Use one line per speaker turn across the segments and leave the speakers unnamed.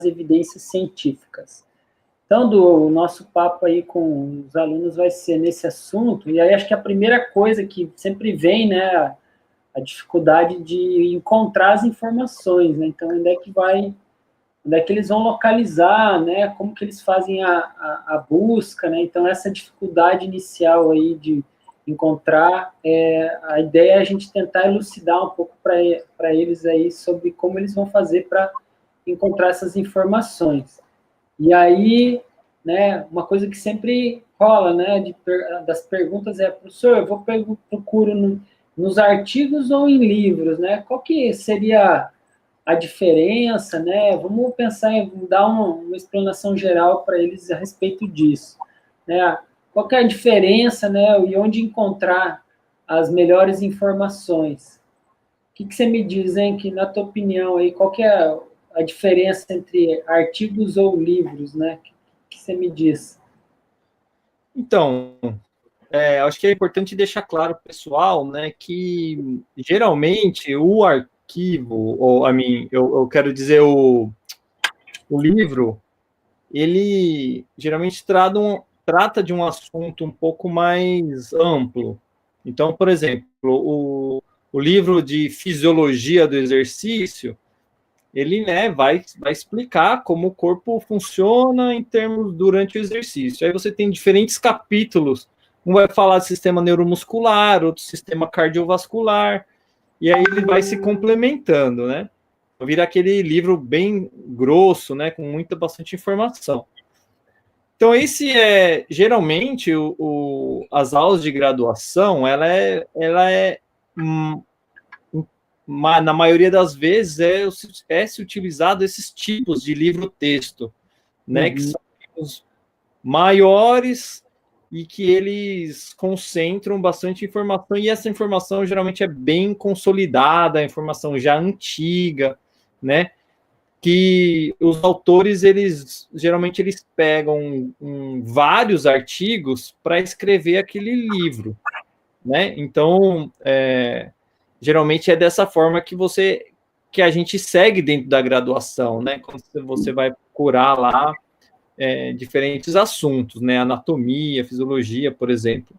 evidências científicas. Então, do nosso papo aí com os alunos vai ser nesse assunto, e aí acho que a primeira coisa que sempre vem, né, a dificuldade de encontrar as informações, né? Então, onde é que eles vão localizar, né? Como que eles fazem a busca, né? Então, essa dificuldade inicial aí de encontrar, a ideia é a gente tentar elucidar um pouco para eles aí sobre como eles vão fazer para encontrar essas informações. E aí, né, uma coisa que sempre rola, né, das perguntas professor, procuro nos artigos ou em livros, né? Qual que seria a diferença, né? Vamos pensar em dar uma explanação geral para eles a respeito disso, né? Qual que é a diferença, né? E onde encontrar as melhores informações? O que você me diz, hein? Que na tua opinião aí, qual que é a diferença entre artigos ou livros, né? O que você me diz?
Então, acho que é importante deixar claro para o pessoal, né, que geralmente o arquivo, ou eu quero dizer o livro, ele geralmente trata de um assunto um pouco mais amplo. Então, por exemplo, o livro de fisiologia do exercício, ele, né, vai explicar como o corpo funciona em termos durante o exercício. Aí você tem diferentes capítulos. Um vai falar de sistema neuromuscular, outro sistema cardiovascular, e aí ele vai se complementando, né? Vira aquele livro bem grosso, né, com bastante informação. Então, esse geralmente as aulas de graduação, na maioria das vezes se utilizado esses tipos de livro-texto, né, que são livros maiores e que eles concentram bastante informação, e essa informação geralmente é bem consolidada, a informação já antiga, né, que os autores, geralmente eles pegam vários artigos para escrever aquele livro, né? Então, geralmente é dessa forma que a gente segue dentro da graduação, né? Quando você vai procurar lá diferentes assuntos, né? Anatomia, fisiologia, por exemplo.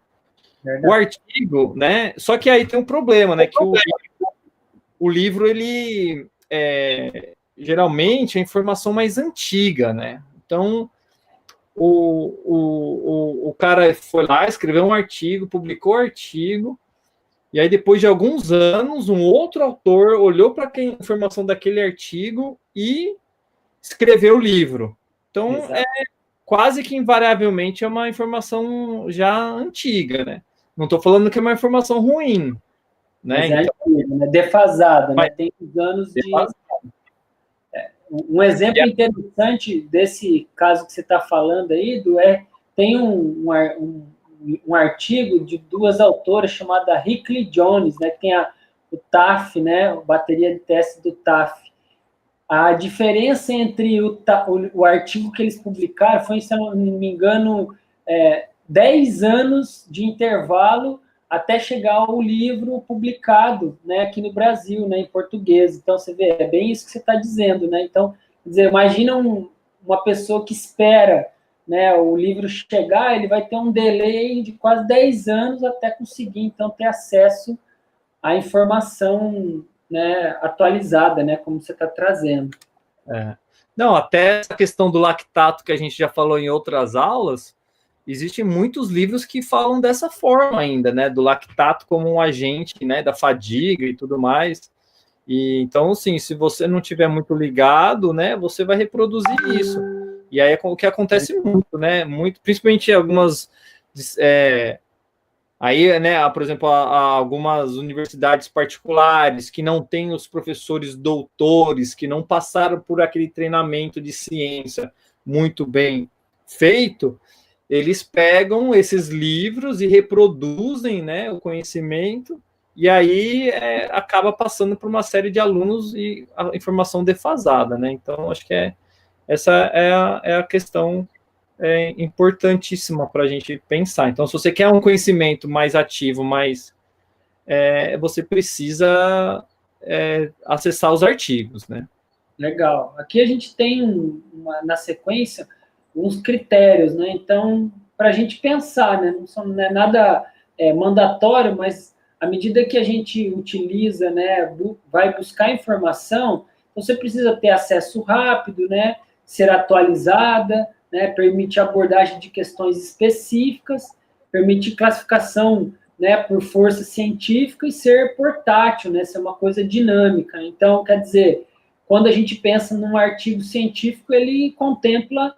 Verdade. O artigo, né? Só que aí tem um problema, né? Que o livro, ele geralmente é informação mais antiga, né? Então, o cara foi lá, escreveu um artigo, publicou o artigo, e aí depois de alguns anos, um outro autor olhou para a informação daquele artigo e escreveu o livro. Então, quase que invariavelmente é uma informação já antiga, né? Não estou falando que é uma informação ruim, né?
Mas antiga, né? Defasada, né? Tem uns anos defasado. Um exemplo interessante desse caso que você está falando aí, tem um artigo de duas autoras chamada Hickley Jones, né, que tem o TAF, né, a bateria de teste do TAF. A diferença entre o artigo que eles publicaram foi, se eu não me engano, 10 anos de intervalo até chegar ao livro publicado, né, aqui no Brasil, né, em português. Então, você vê, é bem isso que você está dizendo, né? Então, quer dizer, imagina uma pessoa que espera, né, o livro chegar, ele vai ter um delay de quase 10 anos até conseguir, então, ter acesso à informação, né, atualizada, né, como você está trazendo.
Não, até essa questão do lactato que a gente já falou em outras aulas, existem muitos livros que falam dessa forma ainda, né, do lactato como um agente, né, da fadiga e tudo mais. E então, assim, se você não tiver muito ligado, né, você vai reproduzir isso. E aí é o que acontece muito, né, principalmente algumas aí, né, por exemplo, algumas universidades particulares que não têm os professores doutores, que não passaram por aquele treinamento de ciência muito bem feito, eles pegam esses livros e reproduzem, né, o conhecimento, e aí acaba passando por uma série de alunos e a informação defasada, né? Então, acho que essa é a questão importantíssima para a gente pensar. Então, se você quer um conhecimento mais ativo, você precisa acessar os artigos, né?
Legal. Aqui a gente tem, na sequência, uns critérios, né? Então, para a gente pensar, né? Não é nada mandatório, mas à medida que a gente utiliza, né, vai buscar informação, você precisa ter acesso rápido, né? Ser atualizada, né? Permite abordagem de questões específicas, permite classificação, né, por força científica e ser portátil, né? Ser uma coisa dinâmica. Então, quer dizer, quando a gente pensa num artigo científico, ele contempla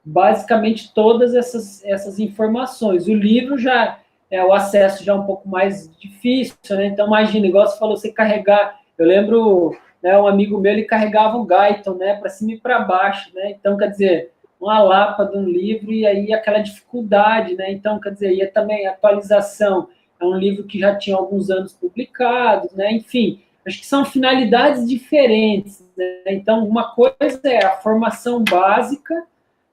basicamente todas essas informações. O livro já o acesso já é um pouco mais difícil, né? Então, imagina, igual você falou, você carregar. Eu lembro, né, um amigo meu, ele carregava o Guyton, né, para cima e para baixo, né? Então, quer dizer, uma lapa de um livro e aí aquela dificuldade, né? Então, quer dizer, e também a atualização. É um livro que já tinha alguns anos publicados, né? Enfim, acho que são finalidades diferentes, né? Então, uma coisa é a formação básica,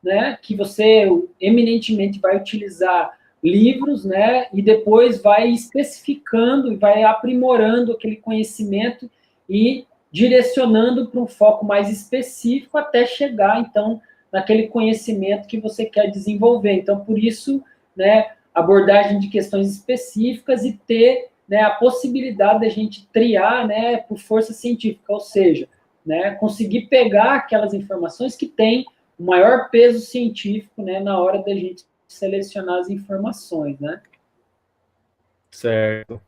né, que você eminentemente vai utilizar livros, né, e depois vai especificando e vai aprimorando aquele conhecimento e direcionando para um foco mais específico até chegar, então, naquele conhecimento que você quer desenvolver. Então, por isso, né, abordagem de questões específicas e ter, né, a possibilidade da gente triar, né, por força científica, ou seja, né, conseguir pegar aquelas informações que têm o maior peso científico, né, na hora da gente selecionar as informações, né?
Certo.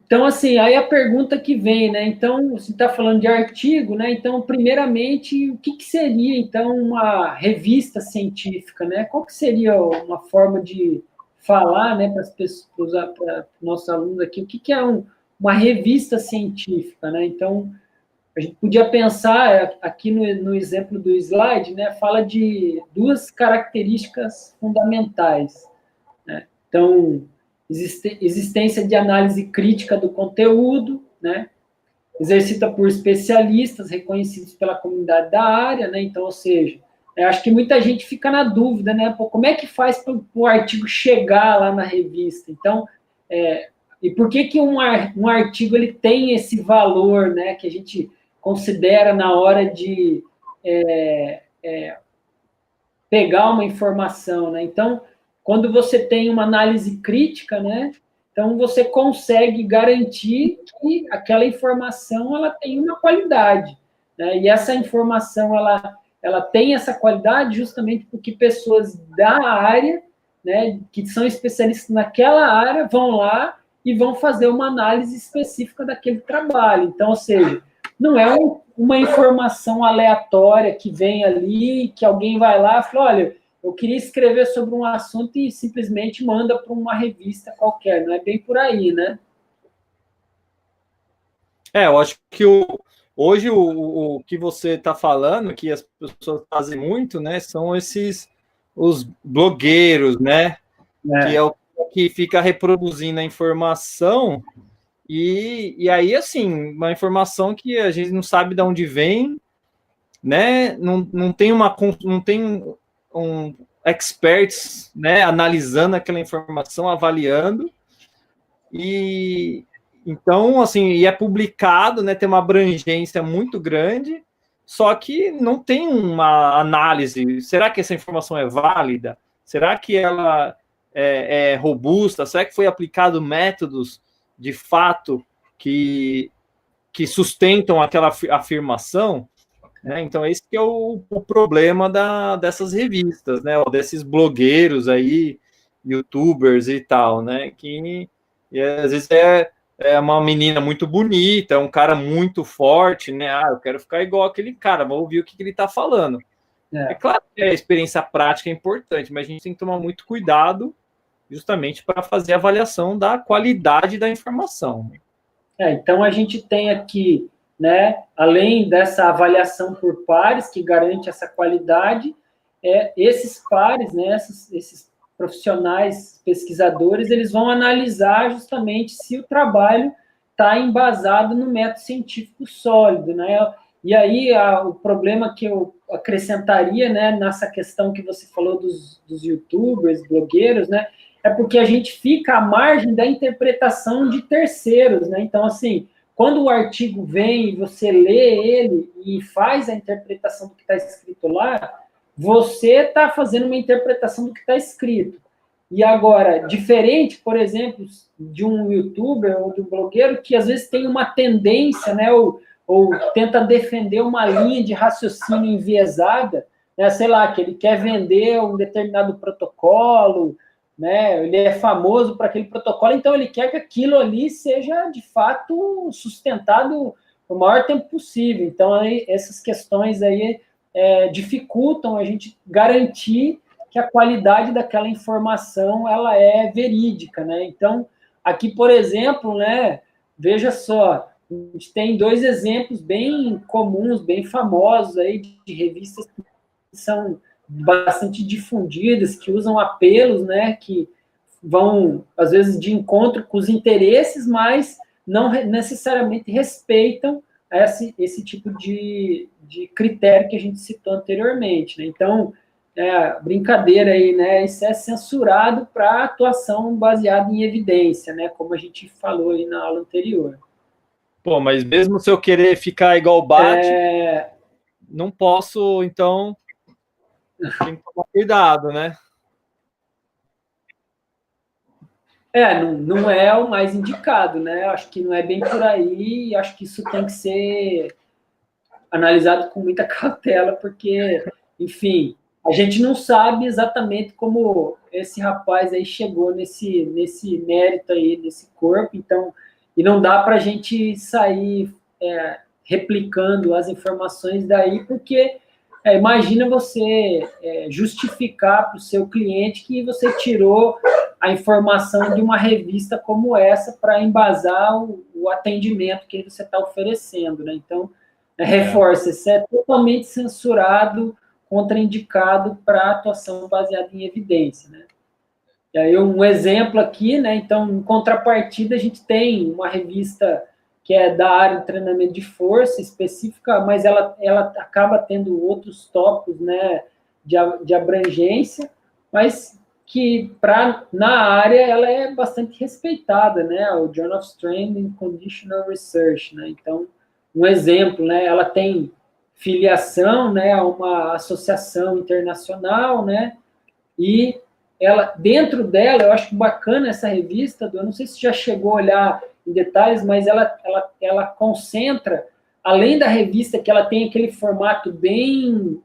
Então, assim, aí a pergunta que vem, né? Então, você está falando de artigo, né? Então, primeiramente, o que seria, então, uma revista científica, né? Qual que seria uma forma de falar, né, para as pessoas, para nossos alunos aqui, o que é uma revista científica, né? Então, a gente podia pensar, aqui no exemplo do slide, né, fala de duas características fundamentais, né? Então, existência de análise crítica do conteúdo, né, exercida por especialistas reconhecidos pela comunidade da área, né, então, ou seja, acho que muita gente fica na dúvida, né, pô, como é que faz para o artigo chegar lá na revista? Então, e por que um artigo ele tem esse valor, né, que a gente considera na hora de pegar uma informação, né? Então, quando você tem uma análise crítica, né? Então, você consegue garantir que aquela informação ela tem uma qualidade, né? E essa informação ela tem essa qualidade justamente porque pessoas da área, né, que são especialistas naquela área, vão lá e vão fazer uma análise específica daquele trabalho. Então, ou seja, não é uma informação aleatória que vem ali, que alguém vai lá e fala, olha, eu queria escrever sobre um assunto e simplesmente manda para uma revista qualquer, não é bem por aí, né?
Eu acho que hoje o que você está falando, que as pessoas fazem muito, né, são os blogueiros, né, que é o que fica reproduzindo a informação e aí, assim, uma informação que a gente não sabe de onde vem, né, não tem um experts, né, analisando aquela informação, avaliando, e então, assim, e é publicado, né, tem uma abrangência muito grande, só que não tem uma análise. Será que essa informação é válida? Será que ela é robusta? Será que foi aplicado métodos de fato que, que sustentam aquela afirmação? Né? Então, esse que é o problema dessas revistas, né? Ou desses blogueiros aí, youtubers e tal, né? Que às vezes é uma menina muito bonita, um cara muito forte, né? Ah, eu quero ficar igual aquele cara, vou ouvir o que ele está falando. É claro que a experiência prática é importante, mas a gente tem que tomar muito cuidado justamente para fazer a avaliação da qualidade da informação.
Então, a gente tem aqui, né, além dessa avaliação por pares, que garante essa qualidade, esses pares, né, esses profissionais, pesquisadores, eles vão analisar justamente se o trabalho está embasado no método científico sólido, né? E aí, o problema que eu acrescentaria, né, nessa questão que você falou dos youtubers, blogueiros, né, é porque a gente fica à margem da interpretação de terceiros, né? Então, assim, quando o artigo vem e você lê ele e faz a interpretação do que está escrito lá, você está fazendo uma interpretação do que está escrito. E agora, diferente, por exemplo, de um youtuber ou de um blogueiro que às vezes tem uma tendência, né, ou tenta defender uma linha de raciocínio enviesada, né, sei lá, que ele quer vender um determinado protocolo, né, ele é famoso para aquele protocolo, então ele quer que aquilo ali seja, de fato, sustentado o maior tempo possível. Então, aí, essas questões aí dificultam a gente garantir que a qualidade daquela informação ela é verídica, né? Então, aqui, por exemplo, né, veja só, a gente tem 2 exemplos bem comuns, bem famosos aí de revistas que são bastante difundidas, que usam apelos, né, que vão, às vezes, de encontro com os interesses, mas não necessariamente respeitam esse tipo de critério que a gente citou anteriormente, né? Então, brincadeira aí, né? Isso é censurado para atuação baseada em evidência, né? Como a gente falou aí na aula anterior.
Pô, mas mesmo se eu querer ficar igual o Batman, não posso, então, tem que tomar cuidado, né?
Não é o mais indicado, né? Acho que não é bem por aí, e acho que isso tem que ser analisado com muita cautela, porque, enfim, a gente não sabe exatamente como esse rapaz aí chegou nesse mérito aí, nesse corpo, então, e não dá para a gente sair replicando as informações daí, porque imagina você justificar para o seu cliente que você tirou a informação de uma revista como essa para embasar o atendimento que você está oferecendo, né? Então, reforça, isso é totalmente censurado, contraindicado para atuação baseada em evidência, né? E aí um exemplo aqui, né? Então, em contrapartida, a gente tem uma revista que é da área de treinamento de força específica, mas ela acaba tendo outros tópicos, né, de abrangência, mas que na área ela é bastante respeitada, né? O Journal of Strength and Conditional Research, né? Então, um exemplo, né? Ela tem filiação, né, a uma associação internacional, né? E ela, dentro dela, eu acho bacana essa revista, eu não sei se já chegou a olhar em detalhes, mas ela concentra, além da revista, que ela tem aquele formato bem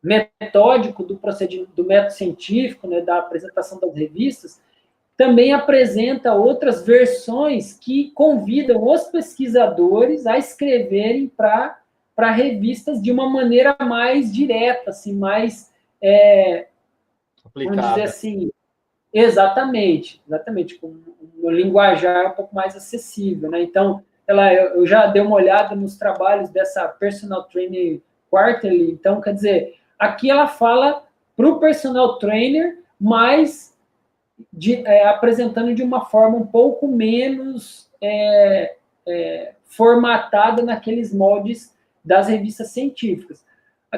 metódico do procedimento, do método científico, né, da apresentação das revistas, também apresenta outras versões que convidam os pesquisadores a escreverem para revistas de uma maneira mais direta, assim, mais vamos dizer assim, exatamente, com um linguajar um pouco mais acessível, né? Então, eu já dei uma olhada nos trabalhos dessa Personal Trainer Quarterly, então, quer dizer, aqui ela fala para o personal trainer, mas apresentando de uma forma um pouco menos formatada naqueles moldes das revistas científicas.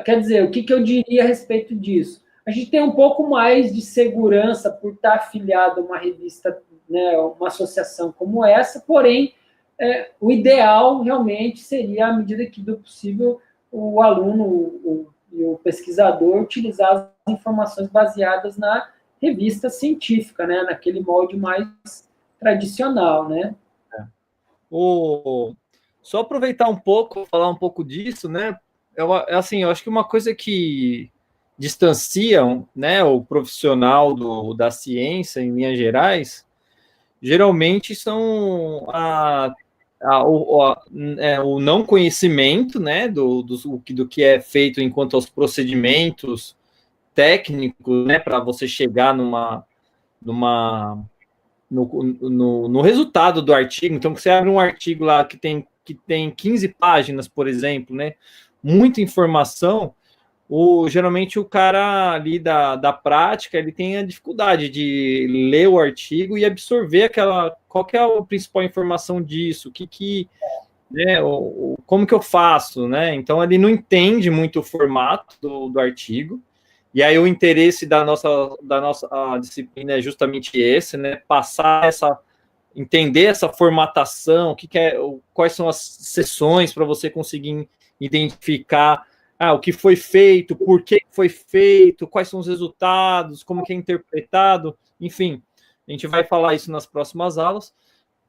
Quer dizer, o que eu diria a respeito disso? A gente tem um pouco mais de segurança por estar afiliado a uma revista, né, uma associação como essa, porém, o ideal realmente seria, à medida que do possível, o aluno e o pesquisador utilizar as informações baseadas na revista científica, né, naquele molde mais tradicional, né?
Só aproveitar um pouco, falar um pouco disso, né? Eu acho que uma coisa que distancia, né, o profissional da ciência, em linhas gerais, geralmente são o não conhecimento, né, do que é feito enquanto aos procedimentos técnicos, né, para você chegar no resultado do artigo. Então, você abre um artigo lá que tem 15 páginas, por exemplo, né, muita informação, geralmente o cara ali da prática, ele tem a dificuldade de ler o artigo e absorver qual que é a principal informação disso, né, como que eu faço, né? Então ele não entende muito o formato do artigo, e aí o interesse da nossa disciplina é justamente esse, né? Passar essa entender essa formatação, quais são as seções para você conseguir identificar o que foi feito, por que foi feito, quais são os resultados, como que é interpretado, enfim, a gente vai falar isso nas próximas aulas.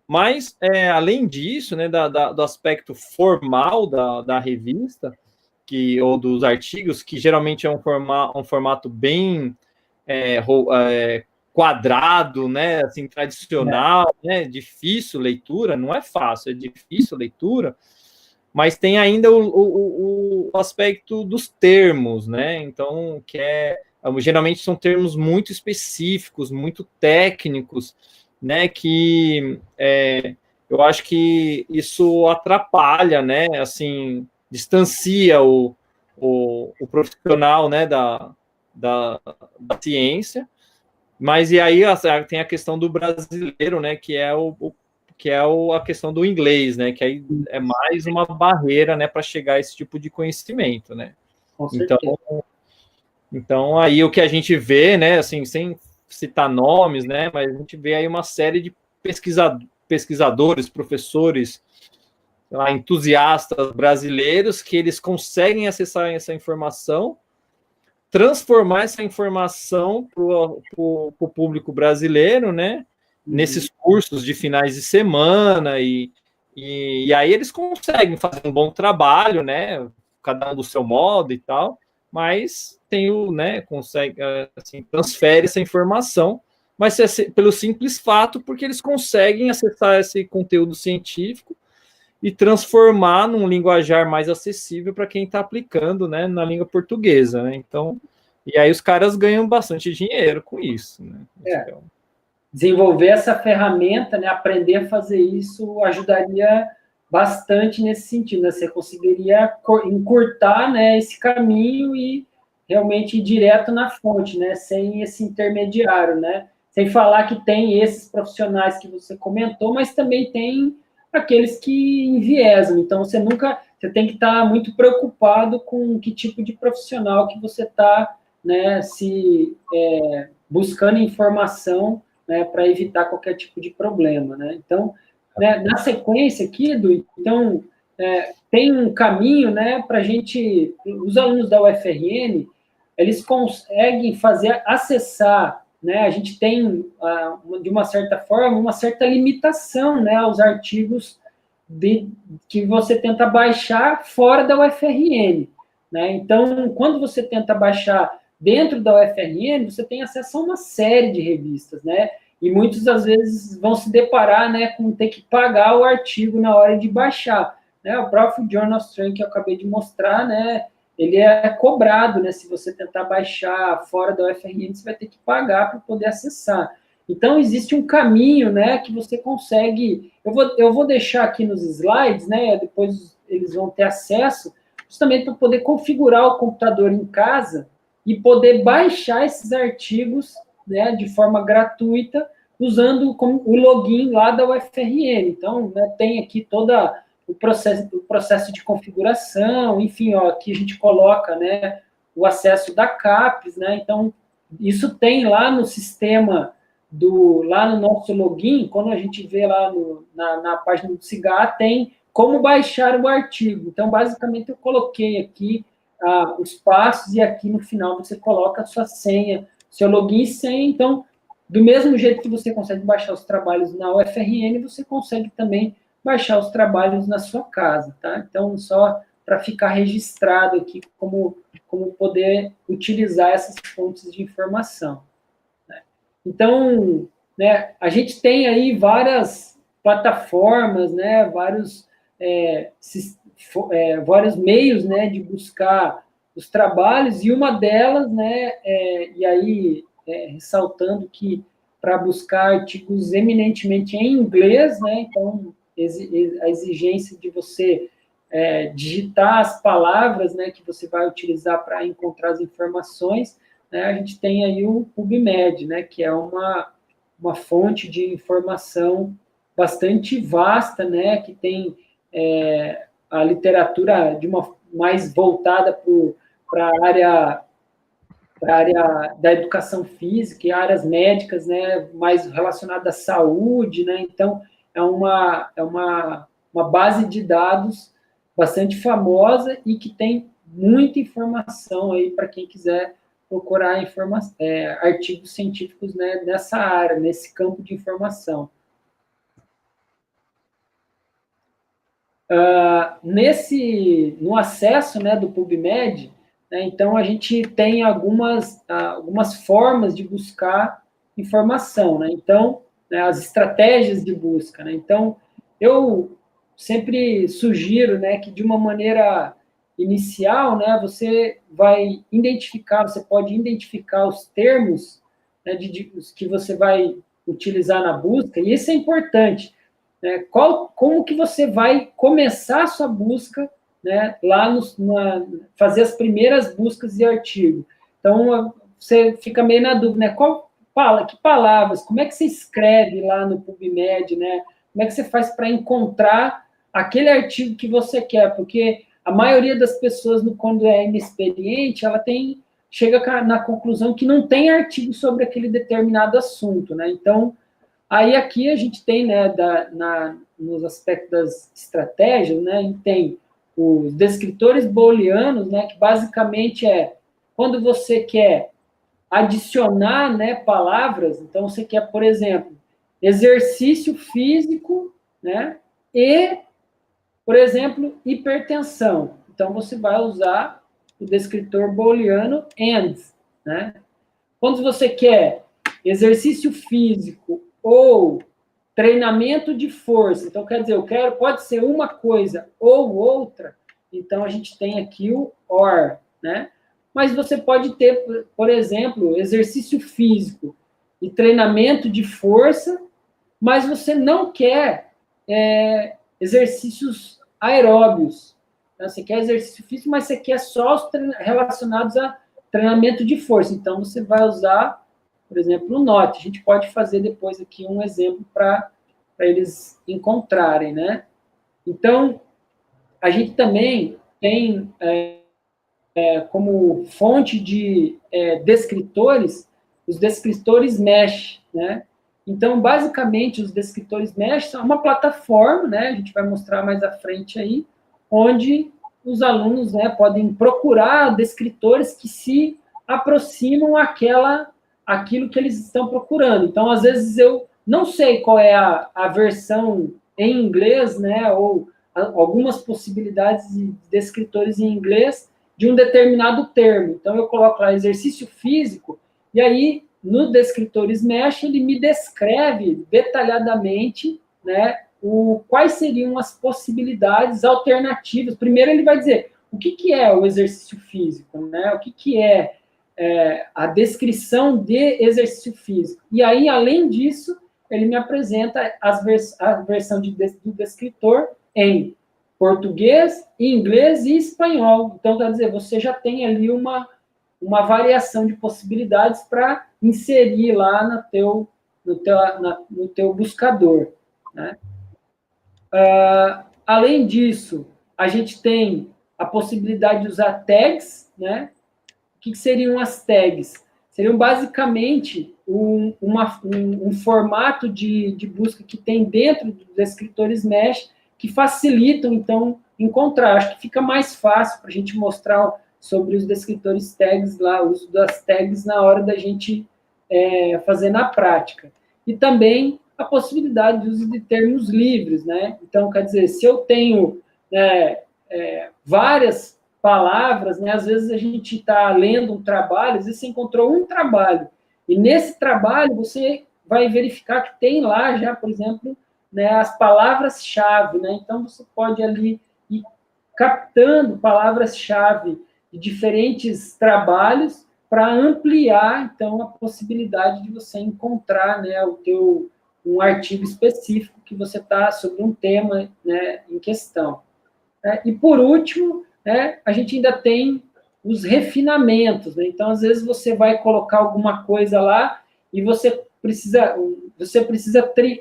Mas, além disso, né, do aspecto formal da revista, ou dos artigos, que geralmente é um formato bem quadrado, né, assim, tradicional, né, difícil leitura, não é fácil, é difícil leitura, mas tem ainda o aspecto dos termos, né, então, geralmente são termos muito específicos, muito técnicos, né, que eu acho que isso atrapalha, né, assim, distancia o profissional, né, da ciência, mas e aí tem a questão do brasileiro, né, que é a questão do inglês, né, que aí é mais uma barreira, né, para chegar a esse tipo de conhecimento, né. Então aí o que a gente vê, né, assim, sem citar nomes, né, mas a gente vê aí uma série de pesquisadores, professores, lá, entusiastas brasileiros que eles conseguem acessar essa informação, transformar essa informação para o público brasileiro, né? Nesses cursos de finais de semana, e aí eles conseguem fazer um bom trabalho, né? Cada um do seu modo e tal, mas né? Consegue, assim, transfere essa informação, mas pelo simples fato, porque eles conseguem acessar esse conteúdo científico e transformar num linguajar mais acessível para quem está aplicando, né, na língua portuguesa, né? Então, e aí os caras ganham bastante dinheiro com isso, né? Então,
desenvolver essa ferramenta, né, aprender a fazer isso ajudaria bastante nesse sentido, né? Você conseguiria encurtar, né, esse caminho e realmente ir direto na fonte, né, sem esse intermediário, né? Sem falar que tem esses profissionais que você comentou, mas também tem aqueles que enviesam. Então, você tem que estar muito preocupado com que tipo de profissional que você está, né, buscando informação, né, para evitar qualquer tipo de problema, né? Então, né, na sequência aqui, então, tem um caminho, né, para a gente, os alunos da UFRN, eles conseguem acessar, né, a gente tem, de uma certa forma, uma certa limitação, né, aos artigos que você tenta baixar fora da UFRN, né? Então, quando você tenta baixar dentro da UFRN, você tem acesso a uma série de revistas, né? E muitos, às vezes, vão se deparar, né, com ter que pagar o artigo na hora de baixar, né? O próprio Journal of Strength que eu acabei de mostrar, né, ele é cobrado, né? Se você tentar baixar fora da UFRN, você vai ter que pagar para poder acessar. Então, existe um caminho, né, que você consegue... Eu vou deixar aqui nos slides, né, depois eles vão ter acesso, justamente para poder configurar o computador em casa e poder baixar esses artigos, né, de forma gratuita, usando o login lá da UFRN. Então, né, tem aqui todo o processo de configuração, enfim, ó, aqui a gente coloca, né, o acesso da CAPES, né, então, isso tem lá no sistema, lá no nosso login, quando a gente vê lá na página do CIGA, tem como baixar o artigo. Então, basicamente, eu coloquei aqui os passos, e aqui no final você coloca a sua senha, seu login e senha. Então, do mesmo jeito que você consegue baixar os trabalhos na UFRN, você consegue também baixar os trabalhos na sua casa, tá? Então, só para ficar registrado aqui como poder utilizar essas fontes de informação, né? Então, né, a gente tem aí várias plataformas, né, vários meios, né, de buscar os trabalhos, e uma delas, né, e aí ressaltando que para buscar artigos eminentemente em inglês, né, então a exigência de você digitar as palavras, né, que você vai utilizar para encontrar as informações, né, a gente tem aí o PubMed, né, que é uma fonte de informação bastante vasta, né, que tem a literatura mais voltada para a área para a área da educação física e áreas médicas, né, mais relacionadas à saúde, né, então uma base de dados bastante famosa e que tem muita informação aí para quem quiser procurar artigos científicos, né, nessa área, nesse campo de informação. No acesso, né, do PubMed, né, então a gente tem algumas formas de buscar informação, né, então, né, as estratégias de busca, né, então, eu sempre sugiro, né, que de uma maneira inicial, né, você pode identificar os termos, né, que você vai utilizar na busca, e isso é importante, né, como que você vai começar a sua busca, né, fazer as primeiras buscas de artigo. Então, você fica meio na dúvida, né, que palavras, como é que você escreve lá no PubMed, né, como é que você faz para encontrar aquele artigo que você quer, porque a maioria das pessoas, quando é inexperiente, chega na conclusão que não tem artigo sobre aquele determinado assunto, né, então, aí aqui a gente tem, né, nos aspectos das estratégias, né, a gente tem os descritores booleanos, né, que basicamente quando você quer adicionar, né, palavras, então você quer, por exemplo, exercício físico, né, e, por exemplo, hipertensão. Então você vai usar o descritor booleano and, né? Quando você quer exercício físico ou treinamento de força, então quer dizer, pode ser uma coisa ou outra, então a gente tem aqui o or, né? Mas você pode ter, por exemplo, exercício físico e treinamento de força, mas você não quer exercícios aeróbios. Então, você quer exercício físico, mas você quer só os relacionados a treinamento de força. Então, você vai usar, por exemplo, o NOT. A gente pode fazer depois aqui um exemplo para eles encontrarem, né? Então, a gente também tem como fonte de descritores os descritores Mesh, né? Então, basicamente, os descritores Mesh são uma plataforma, né? A gente vai mostrar mais à frente aí, onde os alunos, né, podem procurar descritores que se aproximam aquilo que eles estão procurando. Então, às vezes, eu não sei qual é a versão em inglês, né, ou algumas possibilidades de descritores em inglês de um determinado termo. Então, eu coloco lá exercício físico, e aí, no descritores Mesh, ele me descreve detalhadamente, né, quais seriam as possibilidades alternativas. Primeiro, ele vai dizer o que é o exercício físico, né? O que é a descrição de exercício físico. E aí, além disso, ele me apresenta a versão do descritor em português, inglês e espanhol. Então, quer dizer, você já tem ali uma variação de possibilidades para inserir lá no teu buscador, né? Além disso, a gente tem a possibilidade de usar tags, né? O que seriam as tags? Seriam basicamente um formato de busca que tem dentro dos descritores Mesh que facilitam, então, encontrar. Acho que fica mais fácil para a gente mostrar sobre os descritores tags lá, o uso das tags na hora da gente fazer na prática. E também a possibilidade de uso de termos livres, né? Então, quer dizer, se eu tenho várias palavras, né? Às vezes a gente está lendo um trabalho, às vezes você encontrou um trabalho, e nesse trabalho você vai verificar que tem lá já, por exemplo, né, as palavras-chave, né? Então, você pode ali ir captando palavras-chave de diferentes trabalhos para ampliar, então, a possibilidade de você encontrar, né, um artigo específico que você está sobre um tema, né, em questão. E, por último, né, a gente ainda tem os refinamentos, né? Então, às vezes, você vai colocar alguma coisa lá e você precisa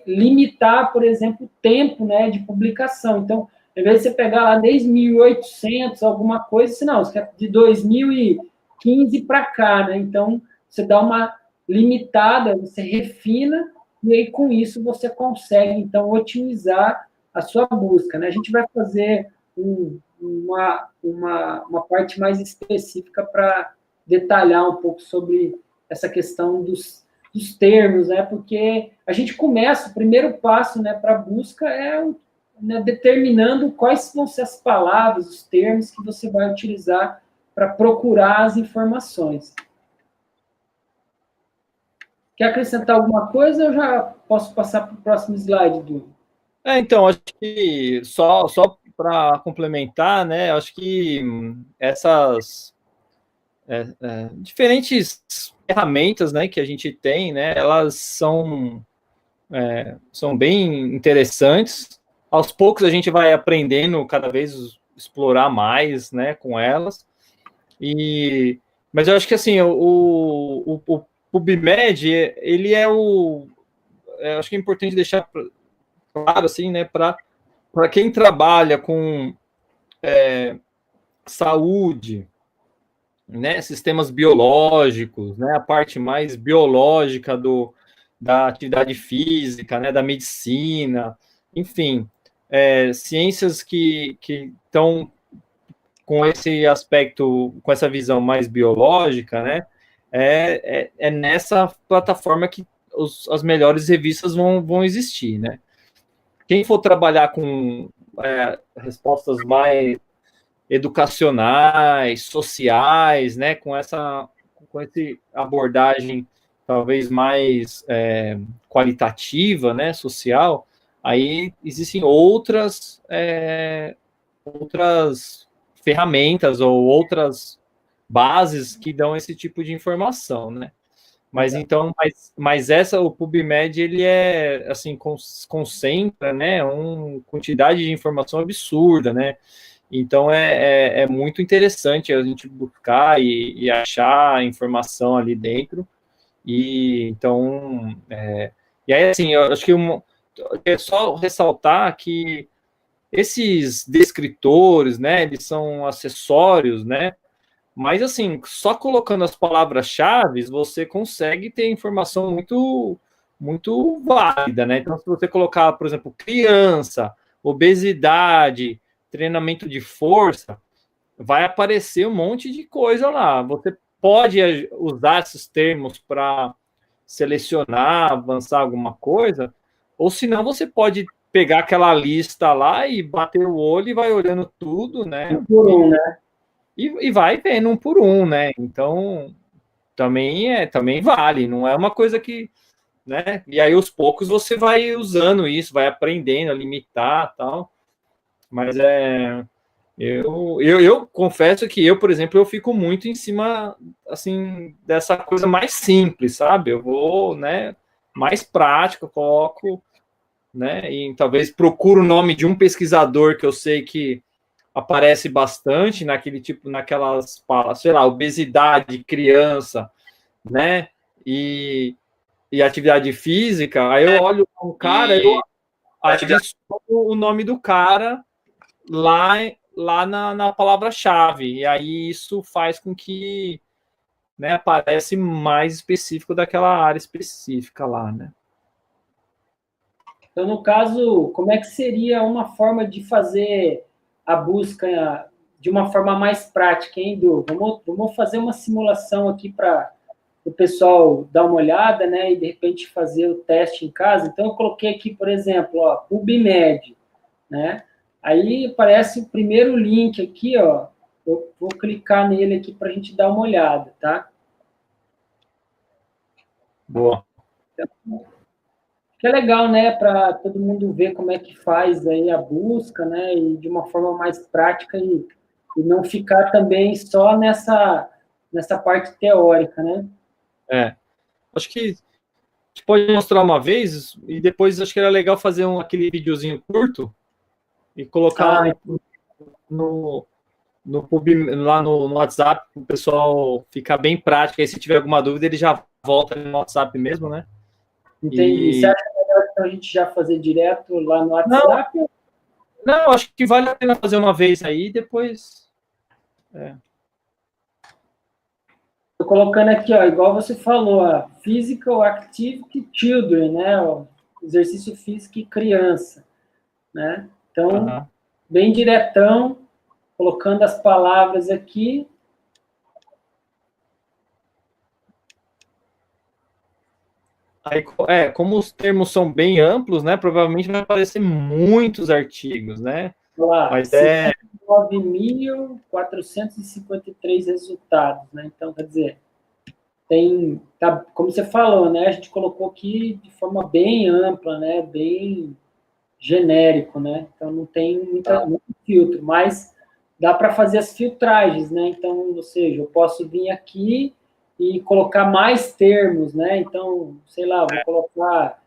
limitar, por exemplo, o tempo, né, de publicação. Então, ao invés de você pegar lá desde 1800, alguma coisa, não, você quer de 2000 15 para cá, né? Então, você dá uma limitada, você refina, e aí com isso você consegue, então, otimizar a sua busca, né? A gente vai fazer uma parte mais específica para detalhar um pouco sobre essa questão dos termos, né? Porque a gente começa, o primeiro passo, né, para a busca é, né, determinando quais vão ser as palavras, os termos que você vai utilizar para procurar as informações. Quer acrescentar alguma coisa ou eu já posso passar para o próximo slide, Du?
Então, acho que só para complementar, né? Acho que essas diferentes ferramentas, né, que a gente tem, né, elas são bem interessantes. Aos poucos a gente vai aprendendo cada vez explorar mais, né, com elas. Mas eu acho que assim o PubMed ele acho que é importante deixar claro assim, né, para quem trabalha com saúde, né, sistemas biológicos, né, a parte mais biológica da atividade física, né, da medicina, enfim, ciências que estão com esse aspecto, com essa visão mais biológica, né, é nessa plataforma que as melhores revistas vão existir, né. Quem for trabalhar com respostas mais educacionais, sociais, né, com essa abordagem talvez mais qualitativa, né, social, aí existem outras ferramentas ou outras bases que dão esse tipo de informação, né? Mas então, essa, o PubMed, ele assim, concentra, né, uma quantidade de informação absurda, né? Então é muito interessante a gente buscar e achar informação ali dentro. E então, e aí assim, eu acho que é só ressaltar que esses descritores, né, eles são acessórios, né? Mas assim, só colocando as palavras-chave, você consegue ter informação muito válida, né? Então, se você colocar, por exemplo, criança, obesidade, treinamento de força, vai aparecer um monte de coisa lá. Você pode usar esses termos para selecionar, avançar alguma coisa, ou senão você pode pegar aquela lista lá e bater o olho e vai olhando tudo, né?
Um por um, né?
E vai vendo um por um, né? Então também vale, não é uma coisa que, né? E aí aos poucos você vai usando isso, vai aprendendo a limitar, tal. Mas eu confesso que eu, por exemplo, eu fico muito em cima assim dessa coisa mais simples, sabe? Eu vou, né, mais prático, coloco, né, e talvez procuro o nome de um pesquisador que eu sei que aparece bastante naquelas falas, sei lá, obesidade, criança, né? E atividade física, aí eu olho um cara, eu adiciono o nome do cara lá, lá na palavra-chave, e aí isso faz com que, né, aparece mais específico daquela área específica lá, né?
Então, no caso, como é que seria uma forma de fazer a busca de uma forma mais prática, hein, Du? Vamos fazer uma simulação aqui para o pessoal dar uma olhada, né, e de repente fazer o teste em casa. Então, eu coloquei aqui, por exemplo, ó, PubMed, né? Aí aparece o primeiro link aqui, ó. Eu vou clicar nele aqui para a gente dar uma olhada, tá?
Boa.
Que é legal, né, para todo mundo ver como é que faz aí a busca, né, e de uma forma mais prática e não ficar também só nessa parte teórica, né?
Acho que a gente pode mostrar uma vez e depois acho que era legal fazer aquele videozinho curto e colocar no lá no WhatsApp, para o pessoal ficar bem prático. Aí, se tiver alguma dúvida, ele já volta no WhatsApp mesmo, né?
Entendi. Você acha melhor então, a gente já fazer direto lá no WhatsApp?
Não, acho que vale a pena fazer uma vez aí, depois.
colocando aqui, ó, igual você falou, ó, Physical Activity Children, né? Ó, exercício físico e criança, né? Então, bem diretão, colocando as palavras aqui.
Aí, como os termos são bem amplos, né? Provavelmente vai aparecer muitos artigos, né?
Lá,
mas
9.453 resultados, né? Então, quer dizer, tá, como você falou, né? A gente colocou aqui de forma bem ampla, né? Bem genérico, né? Então não tem muito filtro, mas dá para fazer as filtragens, né? Então, ou seja, eu posso vir aqui e colocar mais termos, né? Então, sei lá, vou colocar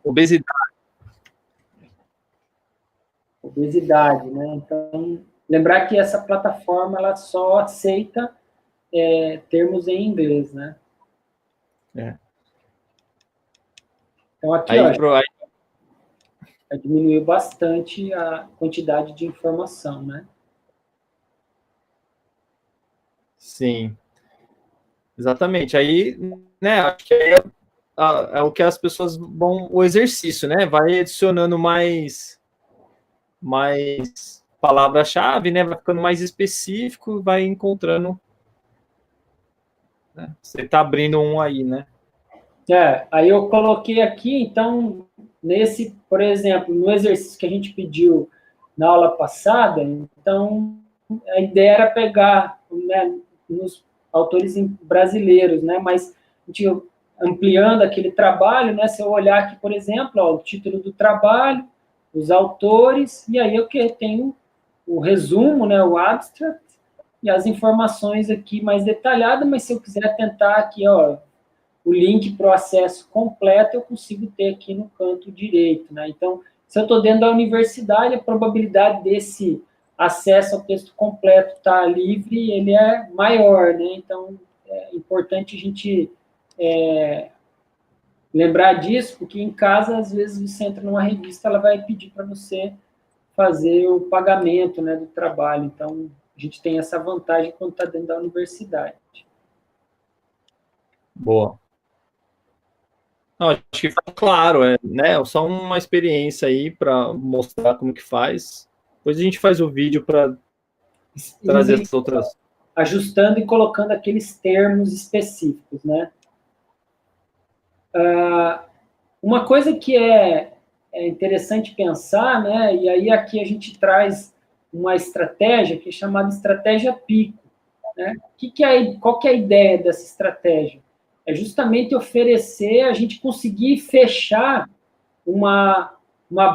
obesidade, né? Então, lembrar que essa plataforma ela só aceita termos em inglês, né? Então aqui, ó, diminuiu bastante a quantidade de informação, né?
Sim, exatamente. Aí, né, acho que é o que as pessoas vão, o exercício, né? Vai adicionando mais palavra-chave, né? Vai ficando mais específico, vai encontrando. Né? Você está abrindo um aí, né?
Aí eu coloquei aqui, então, nesse, por exemplo, no exercício que a gente pediu na aula passada, então, a ideia era pegar, né, nos autores brasileiros, né, mas a gente ampliando aquele trabalho, né, se eu olhar aqui, por exemplo, ó, o título do trabalho, os autores, e aí eu tenho o resumo, né, o abstract, e as informações aqui mais detalhadas, mas se eu quiser tentar aqui, ó, o link para o acesso completo eu consigo ter aqui no canto direito, né? Então, se eu estou dentro da universidade, a probabilidade desse acesso ao texto completo estar livre, ele é maior, né? Então, é importante a gente lembrar disso, porque em casa, às vezes, você entra numa revista, ela vai pedir para você fazer o pagamento, né, do trabalho. Então, a gente tem essa vantagem quando está dentro da universidade.
Boa. Não, acho que ficou claro, né? Só uma experiência aí para mostrar como que faz. Depois a gente faz o vídeo para trazer as outras.
Ajustando e colocando aqueles termos específicos, né? Uma coisa que é interessante pensar, né? E aí aqui a gente traz uma estratégia que é chamada estratégia pico, né? Qual que é a ideia dessa estratégia? É justamente oferecer, a gente conseguir fechar uma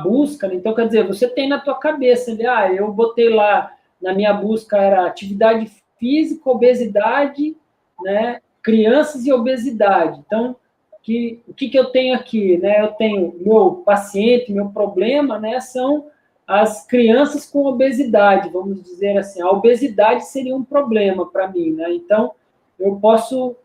busca, né? Então, quer dizer, você tem na tua cabeça, eu botei lá, na minha busca era atividade física, obesidade, né, crianças e obesidade. Então, o que eu tenho aqui? Né? Eu tenho meu paciente, meu problema, né, são as crianças com obesidade, vamos dizer assim. A obesidade seria um problema para mim, né? Então, eu posso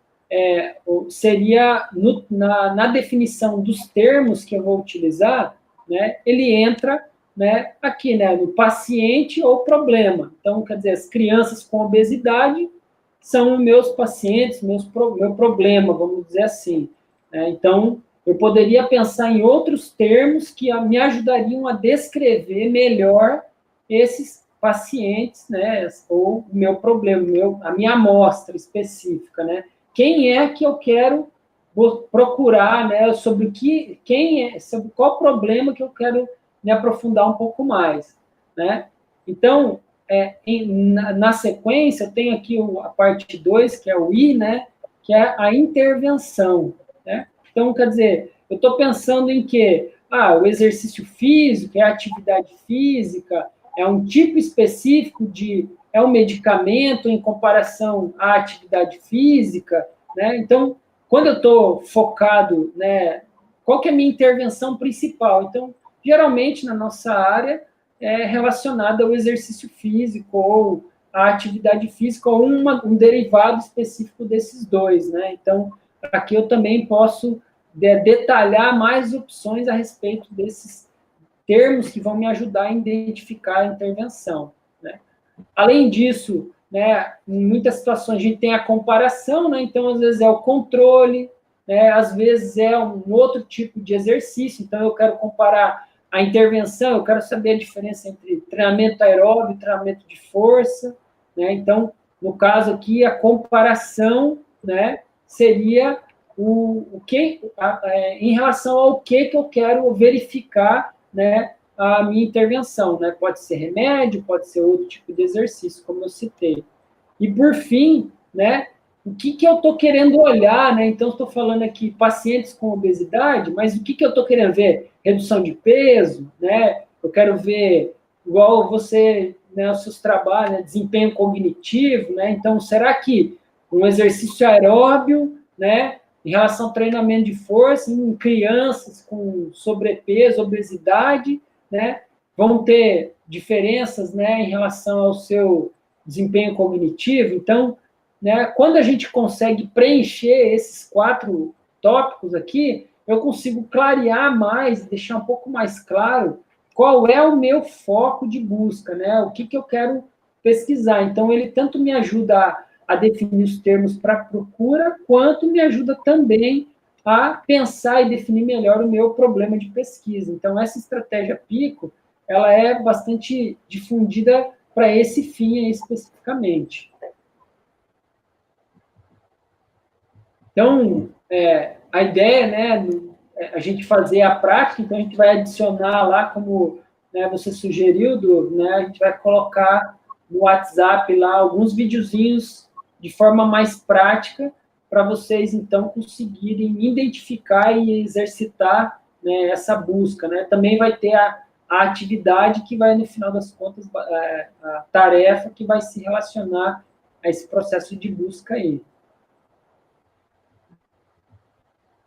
seria na definição dos termos que eu vou utilizar, né, ele entra, né, aqui, né, no paciente ou problema. Então, quer dizer, as crianças com obesidade são meus pacientes, meu problema, vamos dizer assim. Né? Então, eu poderia pensar em outros termos que me ajudariam a descrever melhor esses pacientes, né, ou o meu problema, a minha amostra específica, né? Quem é que eu quero procurar, né, sobre sobre qual problema que eu quero me aprofundar um pouco mais, né? Então, na sequência, eu tenho aqui a parte 2, que é o I, né, que é a intervenção, né? Então, quer dizer, eu estou pensando em que o exercício físico, é a atividade física, é um tipo específico é um medicamento em comparação à atividade física, né? Então, quando eu estou focado, né, qual que é a minha intervenção principal? Então, geralmente, na nossa área, é relacionada ao exercício físico ou à atividade física ou um derivado específico desses dois, né? Então, aqui eu também posso detalhar mais opções a respeito desses termos que vão me ajudar a identificar a intervenção, né? Além disso, né, em muitas situações a gente tem a comparação, né, então às vezes é o controle, né, às vezes é um outro tipo de exercício, então eu quero comparar a intervenção, eu quero saber a diferença entre treinamento aeróbio e treinamento de força, né, então, no caso aqui, a comparação, né, seria o que, em relação ao que eu quero verificar, né, a minha intervenção, né? Pode ser remédio, pode ser outro tipo de exercício, como eu citei. E por fim, né? O que eu estou querendo olhar, né? Então, estou falando aqui pacientes com obesidade, mas o que eu estou querendo ver? Redução de peso, né? Eu quero ver, igual você, né, os seus trabalhos, né, desempenho cognitivo, né? Então, será que um exercício aeróbio, né, em relação ao treinamento de força, em crianças com sobrepeso, obesidade, né, vão ter diferenças, né, em relação ao seu desempenho cognitivo? Então, né, quando a gente consegue preencher esses 4 tópicos aqui, eu consigo clarear mais, deixar um pouco mais claro qual é o meu foco de busca, né? O que eu quero pesquisar. Então, ele tanto me ajuda a definir os termos para procura, quanto me ajuda também a pensar e definir melhor o meu problema de pesquisa. Então, essa estratégia PICO, ela é bastante difundida para esse fim aí especificamente. Então, a ideia, né, a gente fazer a prática, então a gente vai adicionar lá, como, né, você sugeriu, né, a gente vai colocar no WhatsApp lá alguns videozinhos de forma mais prática para vocês, então, conseguirem identificar e exercitar, né, essa busca, né? Também vai ter a atividade que vai, no final das contas, a tarefa que vai se relacionar a esse processo de busca aí.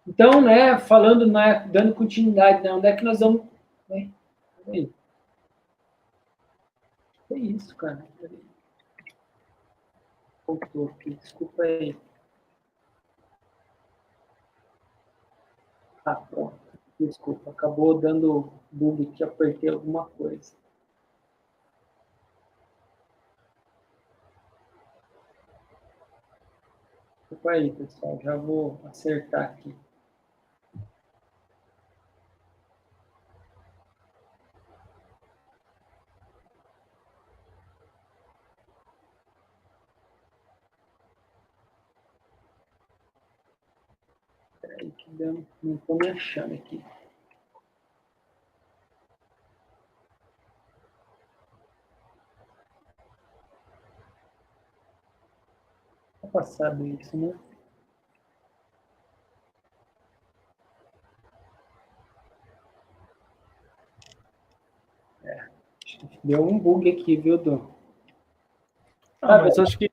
Então, né, falando, né, dando continuidade, né, onde é que nós vamos... Né? É isso, cara. Voltou aqui, desculpa aí. Ah, pronto. Desculpa, acabou dando bug que apertei alguma coisa. Desculpa aí, pessoal, já vou acertar aqui. Peraí, que não estou me achando aqui. Tá passado isso, né? Deu um bug aqui, viu, Dom?
Mas acho que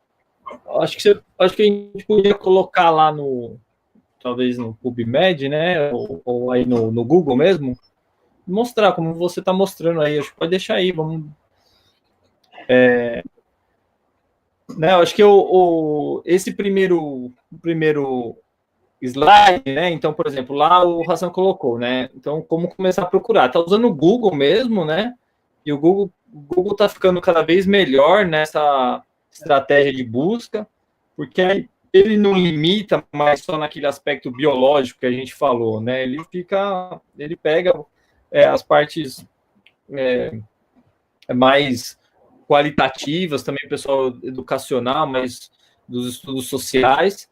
a gente podia colocar lá no, talvez no PubMed, né? Ou aí no Google mesmo, mostrar como você está mostrando aí. Acho que pode deixar aí, vamos. Né, eu acho que esse primeiro slide, né? Então, por exemplo, lá o Hassan colocou, né? Então, como começar a procurar? Tá usando o Google mesmo, né? E o Google tá ficando cada vez melhor nessa estratégia de busca, porque ele não limita mais só naquele aspecto biológico que a gente falou, né? Ele pega as partes mais qualitativas, também pessoal educacional, mas dos estudos sociais.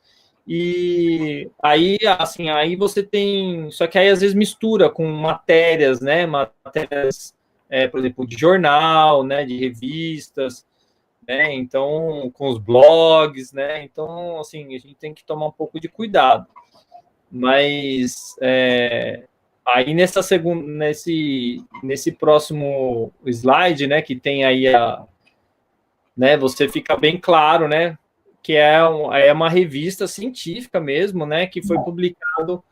E aí, assim, aí você tem. Só que aí às vezes mistura com matérias, né? Matérias, por exemplo, de jornal, né? De revistas, né? Então, com os blogs, né? Então, assim, a gente tem que tomar um pouco de cuidado. Mas aí nesse próximo slide, né? Que tem aí né? Você fica bem claro, né? Que é uma revista científica mesmo, né? Que foi publicado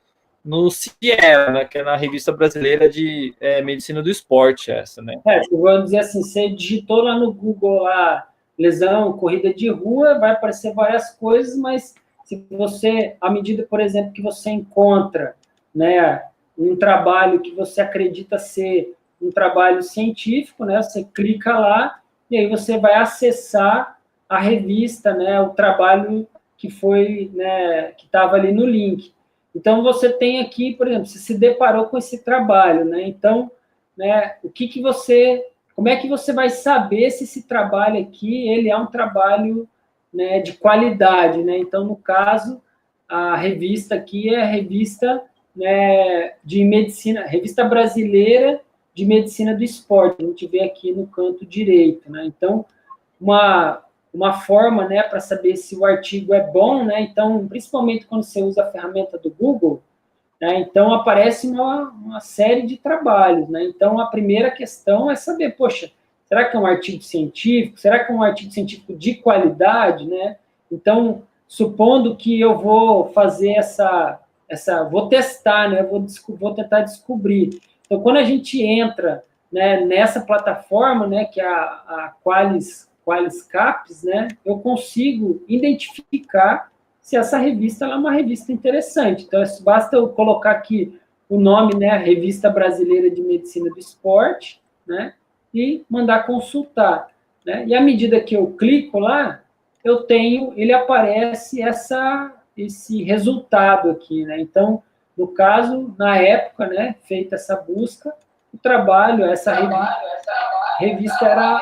no CIER, né, que é na Revista Brasileira de Medicina do Esporte, essa, né?
Vamos dizer assim, você digitou lá no Google lá, lesão, corrida de rua, vai aparecer várias coisas, mas se você, à medida, por exemplo, que você encontra, né, um trabalho que você acredita ser um trabalho científico, né, você clica lá e aí você vai acessar a revista, né, o trabalho que foi, né, que estava ali no link. Então, você tem aqui, por exemplo, você se deparou com esse trabalho, né? Então, né, como é que você vai saber se esse trabalho aqui, ele é um trabalho, né, de qualidade, né? Então, no caso, a revista aqui é a revista, né, de medicina, revista brasileira de medicina do esporte. A gente vê aqui no canto direito, né? Então, uma forma, né, para saber se o artigo é bom, né? Então, principalmente quando você usa a ferramenta do Google, né? Então, aparece uma série de trabalhos, né? Então, a primeira questão é saber, poxa, será que é um artigo científico? Será que é um artigo científico de qualidade, né? Então, supondo que eu vou fazer vou testar, né? Vou tentar descobrir. Então, quando a gente entra, né, nessa plataforma, né, que é a QualisCaps, né, eu consigo identificar se essa revista é uma revista interessante. Então, basta eu colocar aqui o nome, né, Revista Brasileira de Medicina do Esporte, né, e mandar consultar, né? E à medida que eu clico lá, ele aparece esse resultado aqui, né? Então, no caso, na época, né, feita essa busca, o trabalho, essa revista era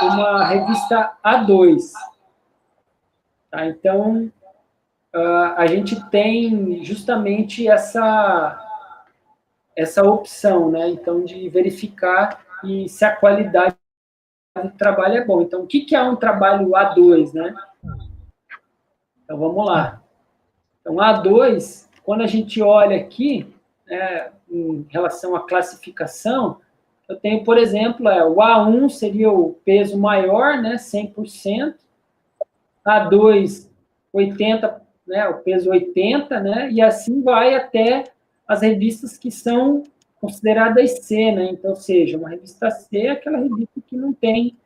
uma revista A2. Tá? Então, a gente tem justamente essa opção, né? Então, de verificar se a qualidade do trabalho é bom. Então, o que é um trabalho A2, né? Então, vamos lá. Então, A2, quando a gente olha aqui, em relação à classificação, eu tenho, por exemplo, o A1 seria o peso maior, né, 100%, A2, 80%, né, o peso 80%, né, e assim vai até as revistas que são consideradas C, né, então, ou seja, uma revista C é aquela revista que não tem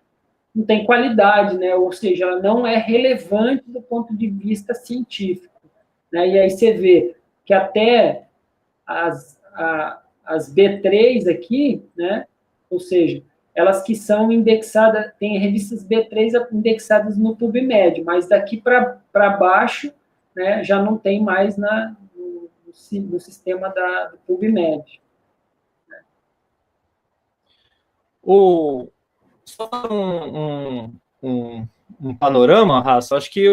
qualidade, né, ou seja, ela não é relevante do ponto de vista científico, né, e aí você vê que até as B3 aqui, né, ou seja, elas que são indexadas, tem revistas B3 indexadas no PubMed, mas daqui para baixo, né, já não tem mais no sistema do PubMed.
Só um panorama, Raça, acho que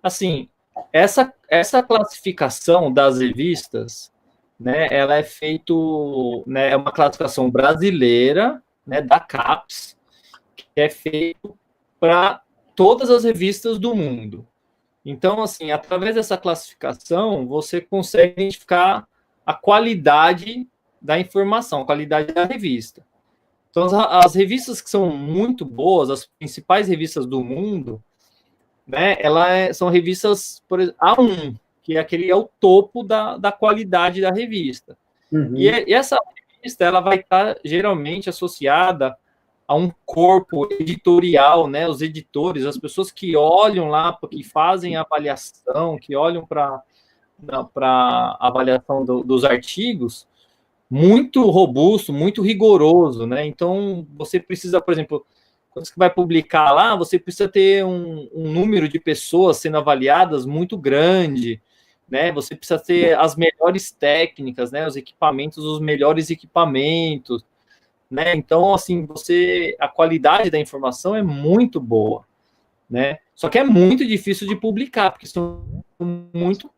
assim, essa classificação das revistas, né, ela é feito, né, é uma classificação brasileira, né, da CAPES, que é feito para todas as revistas do mundo. Então, assim, através dessa classificação, você consegue identificar a qualidade da informação, a qualidade da revista. Então, as revistas que são muito boas, as principais revistas do mundo, né, são revistas, por exemplo, A1, que é o topo da qualidade da revista.
Uhum.
E essa revista ela vai estar geralmente associada a um corpo editorial, né, os editores, as pessoas que olham lá, que fazem a avaliação, que olham para a avaliação dos artigos, muito robusto, muito rigoroso, né? Então, você precisa, por exemplo, quando você vai publicar lá, você precisa ter um número de pessoas sendo avaliadas muito grande, né? Você precisa ter as melhores técnicas, né? Os melhores equipamentos, né? Então, assim, a qualidade da informação é muito boa, né? Só que é muito difícil de publicar, porque são muito